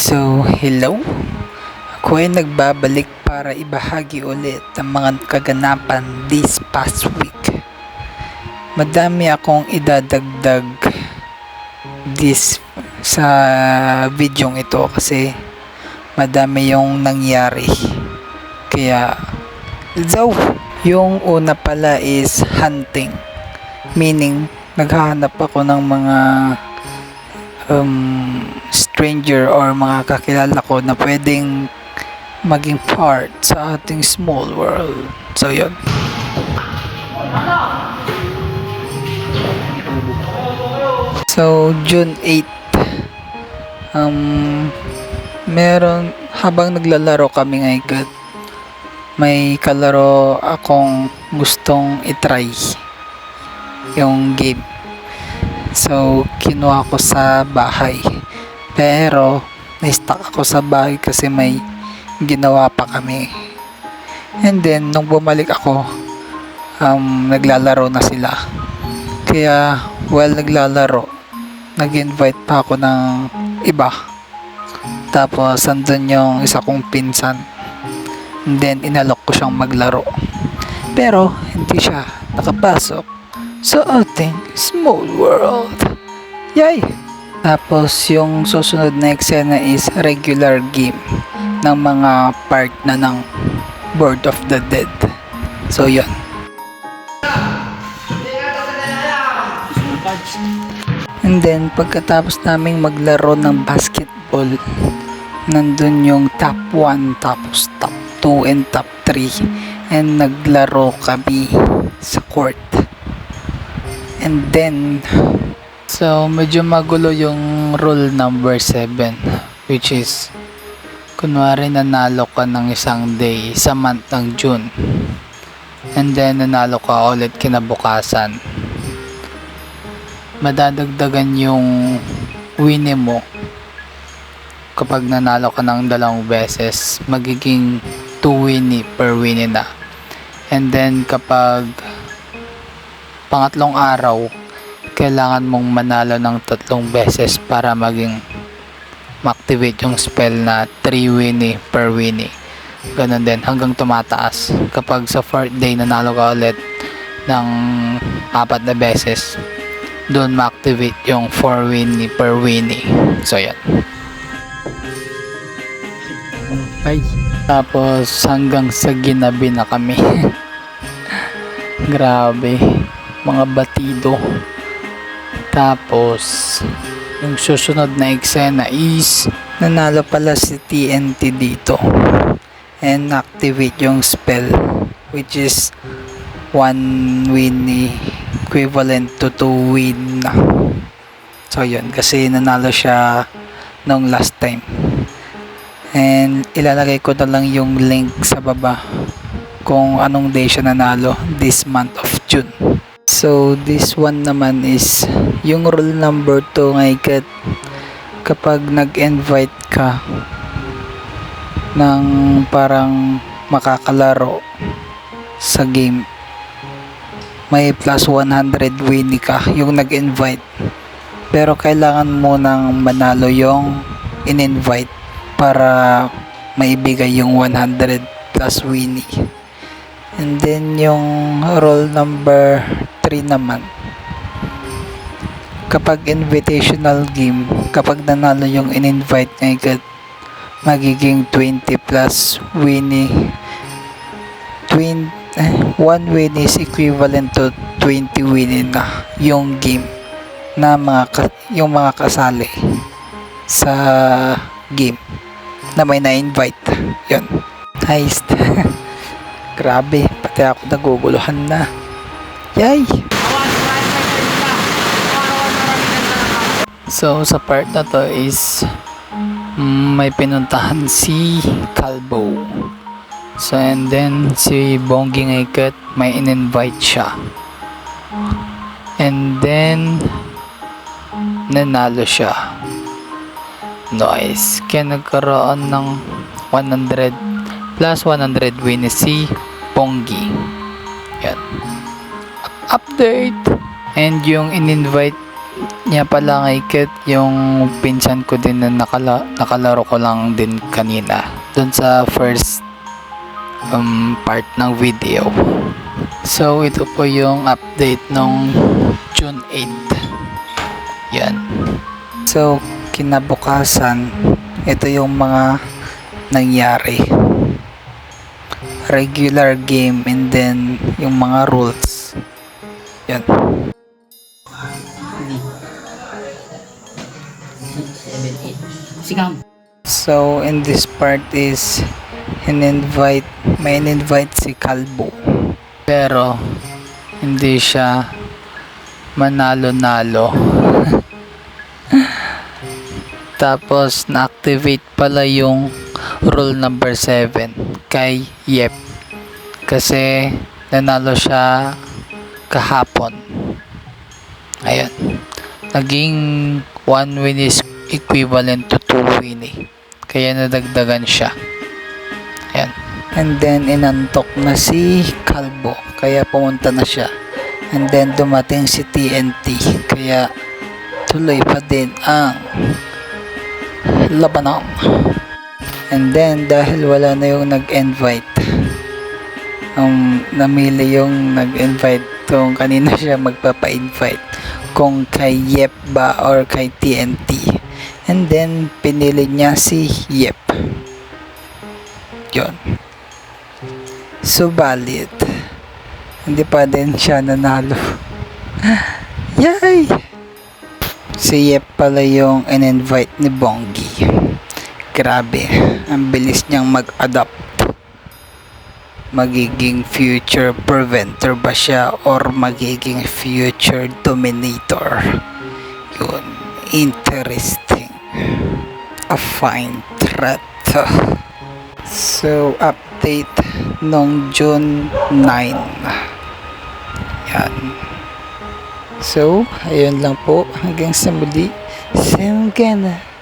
So, hello! Ako ay nagbabalik para ibahagi ulit ang mga kaganapan this past week. Madami akong idadagdag sa videong ito kasi madami yung nangyari. Kaya, let's go! Yung una pala is hunting. Meaning, naghahanap ako ng mga stranger or mga kakilala ko na pwedeng maging part sa ating small world. So, yun. So, June 8, meron, habang naglalaro kami ngayon, may kalaro akong gustong itry yung game. So, kinuha ko sa bahay. Pero, na-stuck ako sa bahay kasi may ginawa pa kami. And then, nung bumalik ako, naglalaro na sila. Kaya, while naglalaro, nag-invite pa ako ng iba. Tapos, andun yung isa kong pinsan. And then, inalok ko siyang maglaro. Pero, hindi siya nakapasok sa ating small world. Yay! Tapos yung susunod na eksena is regular game ng mga part na ng Board of the Dead. So yun. And then pagkatapos naming maglaro ng basketball, nandun yung top 1, tapos top 2 and top 3, and naglaro kami sa court. And then, so medyo magulo yung rule number 7, which is, kunwari nanalo ka ng isang day sa month ng June, and then nanalo ka ulit kinabukasan, madadagdagan yung win mo. Kapag nanalo ka ng 2 beses, magiging 2 winnie per winnie na. And then kapag pangatlong araw, kailangan mong manalo ng 3 beses para ma-activate yung spell na 3 winnie per winnie. Ganun din hanggang tumataas. Kapag sa 4th day nanalo ka ulit ng 4 na beses, doon ma-activate yung 4 winnie per winnie. So yan. Ay, tapos hanggang sa ginabi na kami. Grabe, mga batido. Tapos yung susunod na eksena is nanalo pala si TNT dito and activate yung spell, which is 1 win equivalent to 2 win. So yun, kasi nanalo siya nung last time. And ilalagay ko na lang yung link sa baba kung anong day siya nanalo this month of June. So this one naman is yung rule number 2 ngayon. Kapag nag-invite ka ng parang makakalaro sa game, may plus 100 winnie ka yung nag-invite, pero kailangan mo nang manalo yung in-invite para maibigay yung 100 plus winnie. And then yung rule number 3 naman, kapag invitational game, kapag nanalo yung in-invite ngayon, magiging 20 plus winnie. 1 win is equivalent to 20 winnie na yung game na yung mga kasali sa game na may na-invite. Yun. Nice. Grabe, pati ako naguguluhan na. Yay! So, sa part na to is may pinuntahan si Calbo. So, and then si Bongi ngayon may in-invite siya. And then nanalo siya. Nice. Kaya nagkaroon ng 100 plus 100 win si Bongi. Yan. Update. And yung in-invite Niya pala kay Ket, yung pinsan ko din na nakalaro ko lang din kanina dun sa first part ng video. So ito po yung update nung June 8. Yan. So kinabukasan, ito yung mga nangyari. Regular game and then yung mga rules. Yan. So in this part is may invite si Kalbo. Pero hindi siya manalo-nalo. Tapos na-activate pala yung rule number 7 kay Yep. Kasi nanalo siya kahapon. Ayan. Naging 1 win is equivalent to 2 win eh. Kaya nadagdagan siya. Ayan. And then inantok na si Kalbo. Kaya pumunta na siya. And then dumating si TNT. Kaya tuloy pa din ang labanan. And then dahil wala na yung nag-invite, namili yung nag-invite kung kanina siya magpapa-invite, kung kay Yep ba or kay TNT. And then pinili niya si Yep. Yun. Subalit hindi pa din siya nanalo. Yay! Si Yep pala yung in-invite ni Bongi. Grabe, ang bilis niyang mag-adapt. Magiging future preventer ba siya or magiging future dominator? Yun, interesting. A fine threat. So, update nung June 9. Yan. So, ayun lang po. Hanggang sa muli. See you again.